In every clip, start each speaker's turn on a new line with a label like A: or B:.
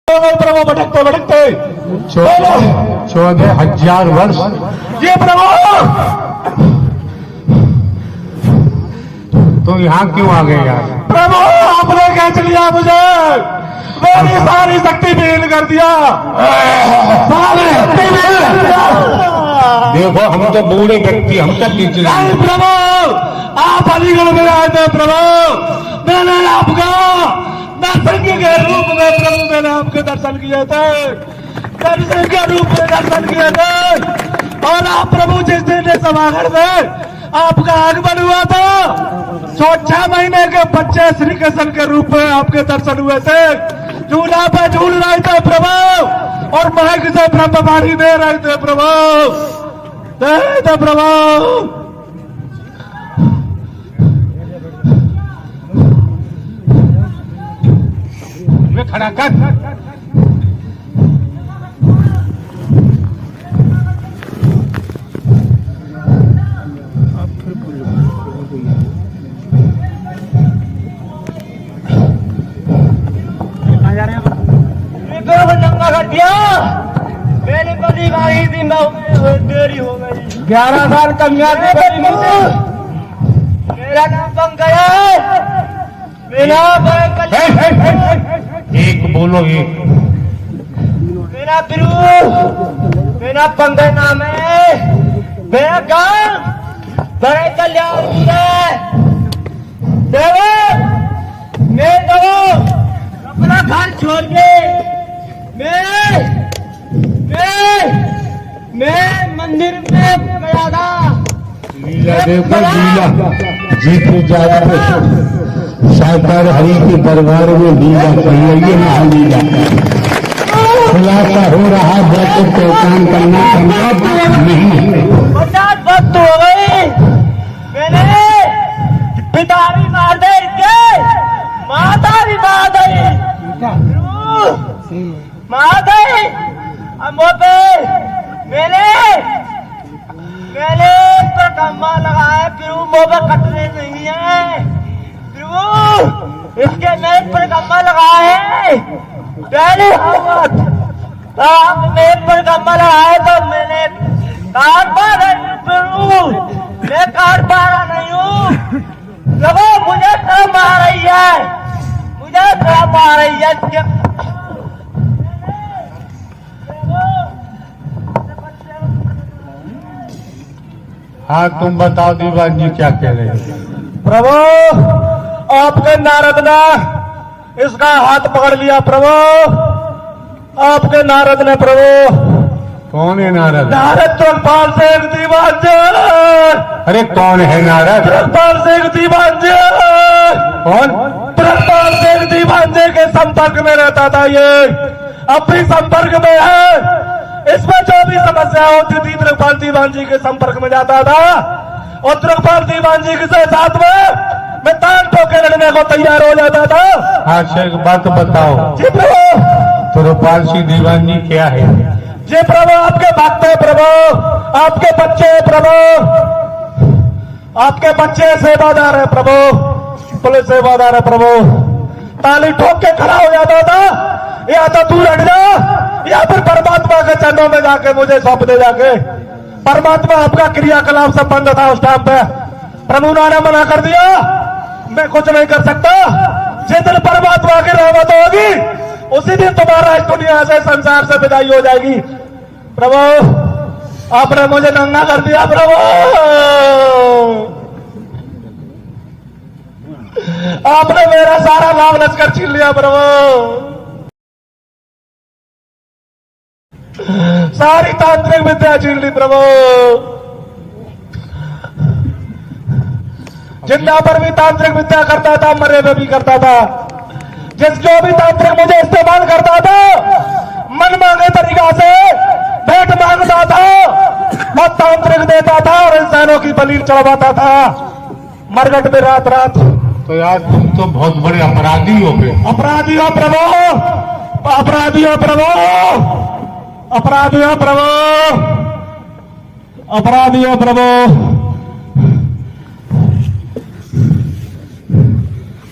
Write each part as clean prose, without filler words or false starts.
A: प्रभु भटकते भटकते
B: 14,000 वर्ष।
A: ये प्रभु
B: तो यहाँ क्यों आ गए यार?
A: प्रभु आपने खींच लिया मुझे, मेरी सारी शक्ति विलीन कर दिया, सारी शक्ति विलीन कर दिया।
B: देखो हम तो बूढ़े व्यक्ति, हम तो खींच रहे
A: नहीं
B: हैं।
A: प्रभु, आप अलीगढ़ में आए थे प्रभु, मैंने आपका दर्शन के रूप में प्रभु मैंने आपके दर्शन किए थे, दर्शन के रूप में दर्शन किए थे। और आप प्रभु जिस दिन सभागढ़ में आपका आगमन हुआ था, 6 महीने के बच्चे श्री कृष्ण के रूप में आपके दर्शन हुए थे, झूला पे झूल रहे थे प्रभु, और महक से ब्रह्मवाणी दे रहे थे प्रभु, दे रहे थे प्रभु।
B: खड़ा कर।
C: मेरी बड़ी गाड़ी थी, देरी हो गई।
A: 11 साल कन्या थी मेरी मुझसे।
C: मेरा नाम पंकज है, मेरा
B: एक बोलो एक।
C: मेरा बिरू, मेरा पंकज नाम है। मेरा गांव बड़े कल्याण है। मैं तो अपना घर छोड़ के मैं मंदिर में गया था।
B: लीला देखो लीला, जीत जाते साकार हरि के दरबार में लीला चाहिए, ये महालीला खुलासा हो रहा। बैठे पहचान करना संभव नहीं है।
C: 50 वक्त हो गई, मैंने पिता भी मार दे के माता भी मार दई, मार दई। अब पे मैंने पर कम्मा लगाया, फिर वो कटने नहीं है, फिर इसके मेज पर कम्मा लगाए पहले मेज पर कम्मा लगाए तो मैंने काट पा रही हूँ, मैं काट पा रहा नहीं हूँ। देखो मुझे शर्म आ रही है, मुझे शर्म आ रही है।
B: हाँ तुम बताओ दीवान जी क्या कह रहे हैं?
A: प्रभु आपके नारद ने इसका हाथ पकड़ लिया प्रभु, आपके नारद ने प्रभु।
B: कौन है नारद?
A: नारद द्रगपाल सिंह दीवान जी।
B: अरे कौन है नारद?
A: द्रगपाल सिंह दीवान जी।
B: कौन?
A: द्रगपाल सिंह दीवान जी के संपर्क में रहता था, ये अब भी संपर्क में है। इसमें जो भी समस्या होती थी द्रगपाल दीवान जी के संपर्क में जाता था, और द्रगपाल दीवान जी के साथ में मैं तान ठोके लड़ने को तैयार हो जाता था।
B: अच्छा एक बात बताओ,
A: जी प्रभु।
B: द्रगपाल सिंह दीवान जी क्या है?
A: जी प्रभु आपके भक्त है प्रभु, आपके बच्चे प्रभु, आपके बच्चे सेवादार है प्रभु, पुलिस सेवादार है प्रभु। ताली ठोक के खड़ा हो जाता था, या तो तू हट जा या फिर परमात्मा के चरणों में जाके मुझे सौंप दे जाके। परमात्मा आपका क्रियाकलाप से बंद था उस टाइम पे, प्रभु ने मना कर दिया, मैं कुछ नहीं कर सकता। जिस दिन परमात्मा की रहमत होगी उसी दिन तुम्हारा इस दुनिया से संसार से विदाई हो जाएगी। प्रभु आपने मुझे नंगा कर दिया प्रभु, आपने मेरा सारा लाभ लश्कर छीन लिया प्रभु, सारी तांत्रिक विद्या छीन ली प्रभु। जिंदा पर भी तांत्रिक विद्या करता था, मरे में भी करता था। जिस जो भी तांत्रिक मुझे इस्तेमाल करता था, मन मांगे तरीका से भेंट मांगता था और तांत्रिक देता था और इंसानों की बलि चढ़वाता था मरघट में रात रात।
B: तो यार तुम तो बहुत बड़े अपराधी हो गए।
A: अपराधी हो प्रभु, अपराधी हो प्रभु, अपराधी हो प्रभु, अपराधी हो प्रभु।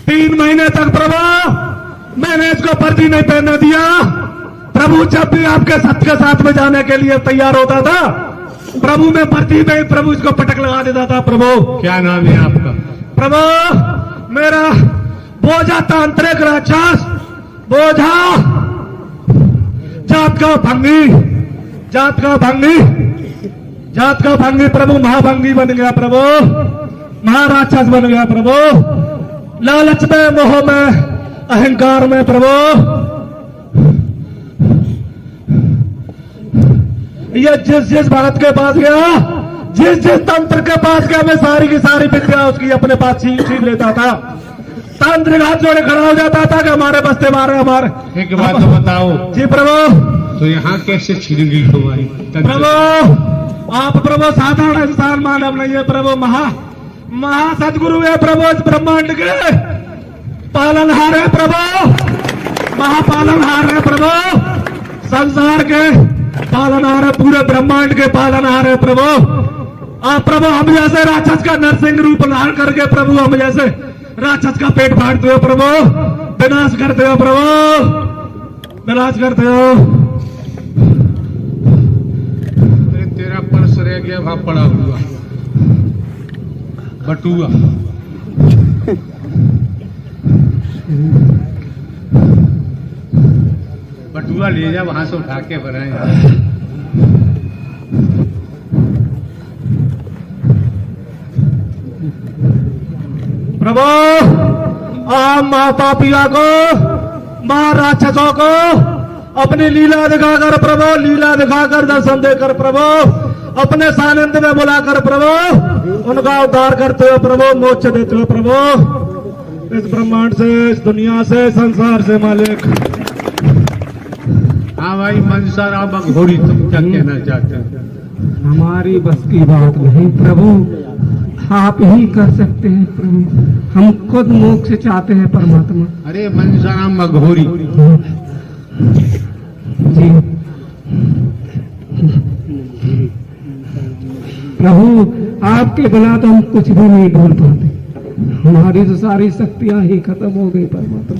A: 3 महीने तक प्रभु मैंने इसको वर्दी नहीं पहनने दिया, प्रभु जब भी आपके सत्य के साथ में जाने के लिए तैयार होता था, प्रभु में भर्ती में प्रभु इसको पटक लगा देता था। प्रभु
B: क्या नाम है आपका?
A: प्रभु मेरा बोझा तांत्रिक राक्षस, बोझा जात का भंगी, जात का भंगी, जात का भंगी प्रभु महाभंगी बन गया, प्रभु महाराक्षस बन गया। प्रभु लालच में, मोह में, अहंकार में प्रभु ये जिस भगत के पास गया, जिस तंत्र के पास गया, मैं सारी की सारी विद्या उसकी अपने पास छीन लेता था। तांत्रिक हाथ जोड़े खड़ा हो जाता था कि हमारे बस्ते मारे हमारे।
B: एक बात तो बताओ
A: जी प्रभु,
B: तो यहाँ कैसे छिड़ गई तुम्हारी?
A: प्रभु आप प्रभु साधारण इंसान मानव नहीं है प्रभु, महा सदगुरु है प्रभु, इस ब्रह्मांड के पालनहार है प्रभु, महापालनहार है प्रभु, संसार के पालनहार है, पूरे ब्रह्मांड के पालनहार है प्रभु। आप प्रभु हम जैसे राक्षस का नरसिंह रूप धारण करके प्रभु हम जैसे राक्षस का पेट फाड़ते हो प्रभु, विनाश करते हो प्रभु, विनाश करते हो।
B: तेरा पर्स रह गया वहां पड़ा हुआ, बटुआ। बटुआ ले जा, वहां से उठा के बनाए।
A: प्रभु आप माता पिता को, मां राक्षसों को अपनी लीला दिखाकर प्रभु, लीला दिखाकर दर्शन देकर प्रभु, अपने सानिध्य में बुलाकर प्रभु उनका उद्धार करते हो प्रभु, मोक्ष देते हो प्रभु, इस ब्रह्मांड से, इस दुनिया से, संसार से मालिक।
B: हाँ भाई मनसा राम अघोरी, तुम क्या कहना चाहते हो?
D: हमारी बस की बात नहीं प्रभु, आप ही कर सकते हैं प्रभु, हम खुद मोक्ष चाहते हैं परमात्मा।
B: अरे मनसा राम अघोरी,
D: जी प्रभु आपके बिना तो हम कुछ भी नहीं बोल पाते, हमारी तो सारी शक्तियां ही खत्म हो गई परमात्मा।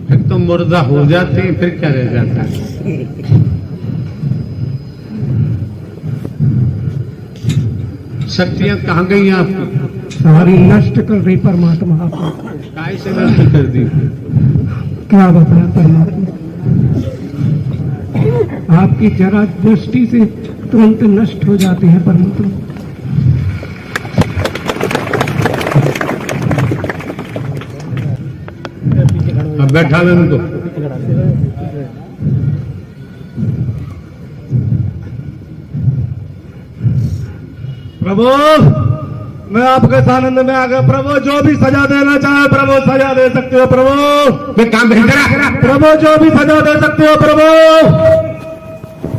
B: फिर तो मुर्दा हो जाते हैं, फिर क्या रह जाता है? शक्तियां कहाँ गई आपकी?
D: सारी नष्ट कर रही परमात्मा आपको।
B: काय से नष्ट कर दी?
D: क्या बताया परमात्मा, आपकी जरा दृष्टि से तुरंत नष्ट हो जाते हैं परमात्मा।
B: अब बैठा ले उनको।
A: प्रभु मैं आपके सानंद में आ गया प्रभु, जो भी सजा देना चाहे प्रभु सजा दे सकते हो प्रभु,
B: मैं काम
A: प्रभु जो भी सजा दे सकते हो प्रभु।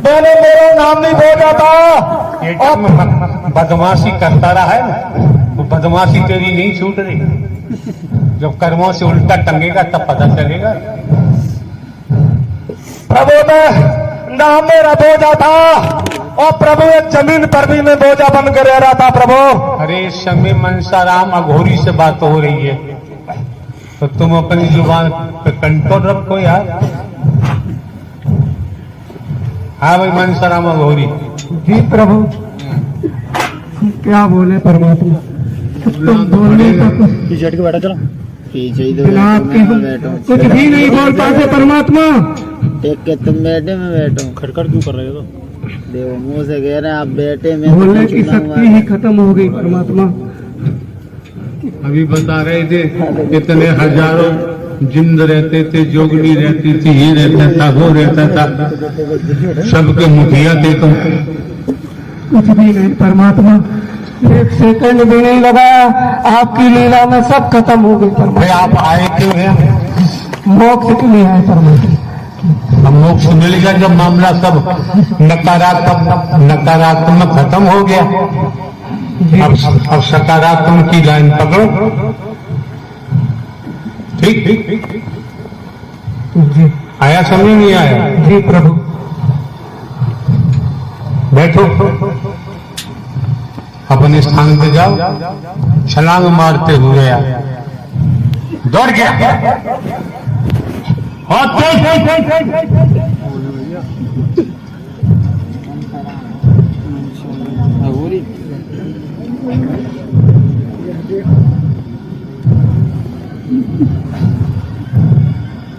A: मैंने मेरा नाम नहीं भेजा था,
B: बदमाशी करता रहा है ना, तो बदमाशी तेरी नहीं छूट रही। जब कर्मों से उल्टा टंगेगा तब पता चलेगा।
A: प्रभु मैं नाम मेरा बोझा था और प्रभु एक जमीन पर भी मैं बोझा बन कर रह रहा था प्रभु।
B: अरे इस समय मनसाराम अघोरी से बात हो रही है, तो तुम अपनी जुबान पे कंट्रोल रखो यार। हाँ भाई मनसाराम अघोरी।
D: जी प्रभु, क्या बोले परमात्मा, तुम बोलने का
E: पीछे हट के बैठा, चलो पीछे ही तो
D: बिना आपके हम कुछ भी नहीं बोल पाते परमात्मा।
E: टेक के तुम बैठे मैं बैठा हूँ।
C: खड़खड़ क्यों कर रहे हो?
E: देखो मुंह से कह रहे हैं आप बैठे, मैं
D: बोलने की शक्ति ही खत्म हो गई परमात्मा।
B: अभी बता रहे थे कितने हजारों जिंद रहते थे, जोगनी रहती थी, ये रहता था, वो रहता था, सबके मुखिया थे तुम।
D: कुछ भी नहीं परमात्मा, एक सेकंड भी नहीं लगा, आपकी लीला में सब खत्म हो गई
B: भाई
D: परमात्मा।
B: आप आए क्यों हैं?
D: मोक्ष के लिए आए परमात्मा।
B: अब मोक्ष मिलेगा जब मामला सब नकारात्मक खत्म हो गया। अब सकारात्मक की लाइन पकड़ो। ठीक ठीक
D: जी
B: आया, समझ नहीं आया?
D: जी प्रभु।
B: बैठो, अपने स्थान पे जाओ, छलांग मारते हुए दौड़ गया। हाथ चल।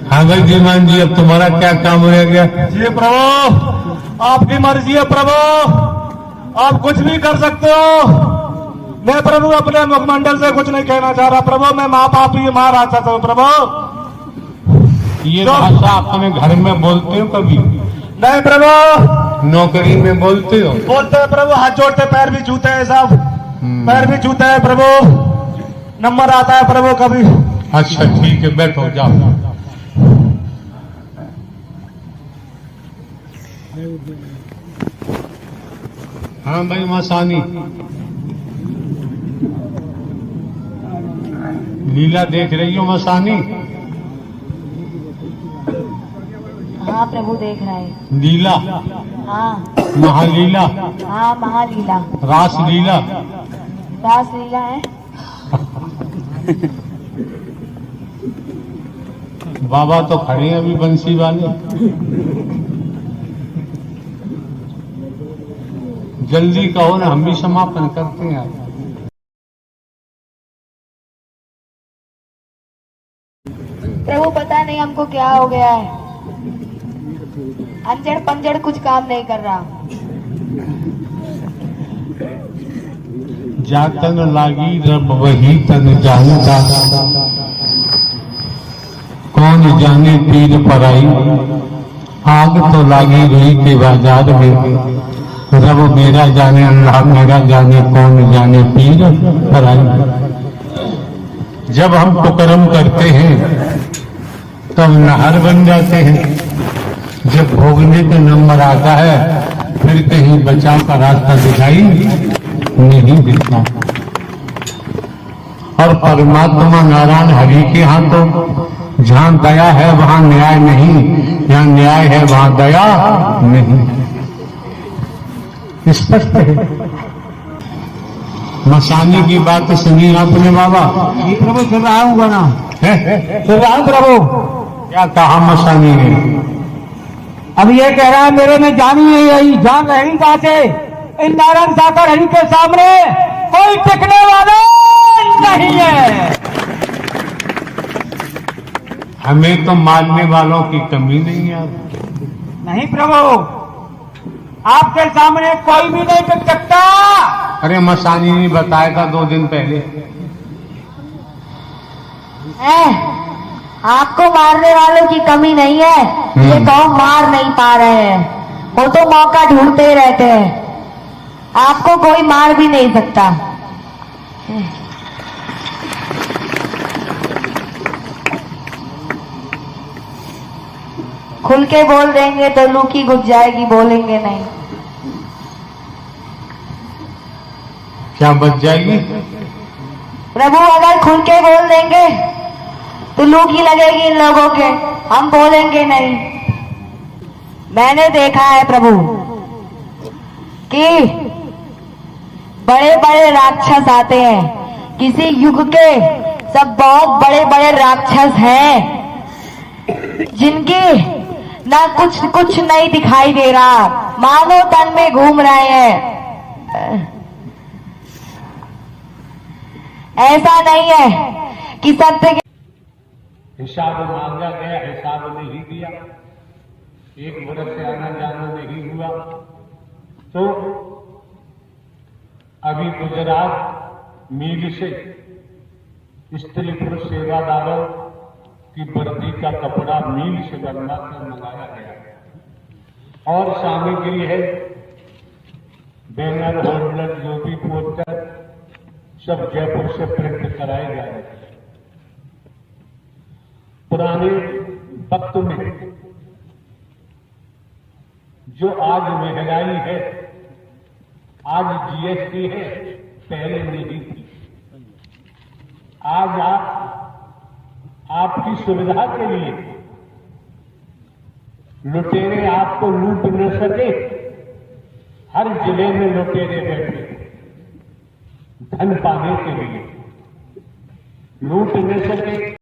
B: हाँ भाई जीमान जी, अब तुम्हारा क्या काम रह गया?
A: जी प्रभु, आपकी मर्जी है प्रभु, आप कुछ भी कर सकते हो। मैं प्रभु अपने मुखमंडल से कुछ नहीं कहना चाह रहा प्रभु, मैं महापापी महाराक्षस हूँ प्रभु।
B: ये भाषा अपने घर में बोलते हो कभी?
A: नहीं प्रभु।
B: नौकरी में बोलते हो?
A: बोलते हैं प्रभु, हाथ जोड़ते पैर भी छूते हैं सब, पैर भी छूते हैं प्रभु, नंबर आता है प्रभु कभी।
B: अच्छा ठीक है, बैठो जाओ। हाँ भाई मसानी, लीला देख रही हो मसानी?
F: हाँ प्रभु देख रहा है।
B: लीला?
F: हाँ
B: महालीला?
F: हाँ महालीला,
B: रास लीला?
F: रास लीला है।
B: बाबा तो खड़े हैं अभी बंसी वाले, जल्दी कहो ना, हम भी समापन करते हैं।
F: प्रभु पता नहीं हमको क्या हो गया है, अंजड़ पंजड़ कुछ काम नहीं कर रहा।
B: जातन लागी रब वही तन जानता, कौन जाने पीर पराई, आग तो लागी रही के बाजार में, रब मेरा जाने अल्लाह मेरा जाने, कौन जाने पीर पराई। जब हम कुकर्म करते हैं तब नहर बन जाते हैं, जब भोगने का नंबर आता है फिर कहीं बचाव का रास्ता दिखाई नहीं देता। और परमात्मा नारायण हरि के यहाँ तो जहाँ दया है वहाँ न्याय नहीं, जहाँ न्याय है वहाँ दया नहीं। स्पष्ट है। मसानी की बात सुनी आपने बाबा?
D: ये प्रभु सुन रहा हूँ गाना,
B: सुन रहा हूँ प्रभु। क्या कहा मसानी ने?
D: अब ये कह रहा है मेरे में जान ही नहीं रही, जान रही कहाँ से? इन नारायण साकर हरि के सामने कोई टिकने वाला नहीं है।
B: हमें तो मारने वालों की कमी नहीं है।
D: नहीं प्रभु, आपके सामने कोई भी नहीं टिक सकता।
B: अरे मसानी ने बताया था 2 दिन पहले।
F: आपको मारने वालों की कमी नहीं है, ये कौन मार नहीं पा रहे हैं, वो तो मौका ढूंढते रहते हैं। आपको कोई मार भी नहीं सकता। खुल के बोल देंगे तो लूकी घुस जाएगी, बोलेंगे नहीं।
B: क्या बच जाएगी?
F: प्रभु अगर खुल के बोल देंगे तो लूकी लगेगी इन लोगों के, हम बोलेंगे नहीं। मैंने देखा है प्रभु कि बड़े बड़े राक्षस आते हैं, किसी युग के सब बहुत बड़े बड़े राक्षस हैं जिनकी ना कुछ नहीं दिखाई दे रहा, मानव तन में घूम रहे हैं। ऐसा नहीं है कि सत्य के
B: हिसाब मांगा गया, हिसाब नहीं दिया, 1 वर्ष से आना जाना नहीं हुआ, तो अभी गुजरात मील से स्त्री पुरुष सेवादारों की वर्दी का कपड़ा मील से बनवा कर मंगाया गया और सामग्री है बैनर होल्डर जो भी पोस्टर सब जयपुर से प्रिंट कराए जा रहे हैं। पुराने वक्त में जो आज महंगाई है, आज जीएसटी है, पहले नहीं थी। आज आपकी सुविधा के लिए लुटेरे आपको लूट न सके, हर जिले में लुटेरे बैठे धन पाने के लिए, लूट न सके।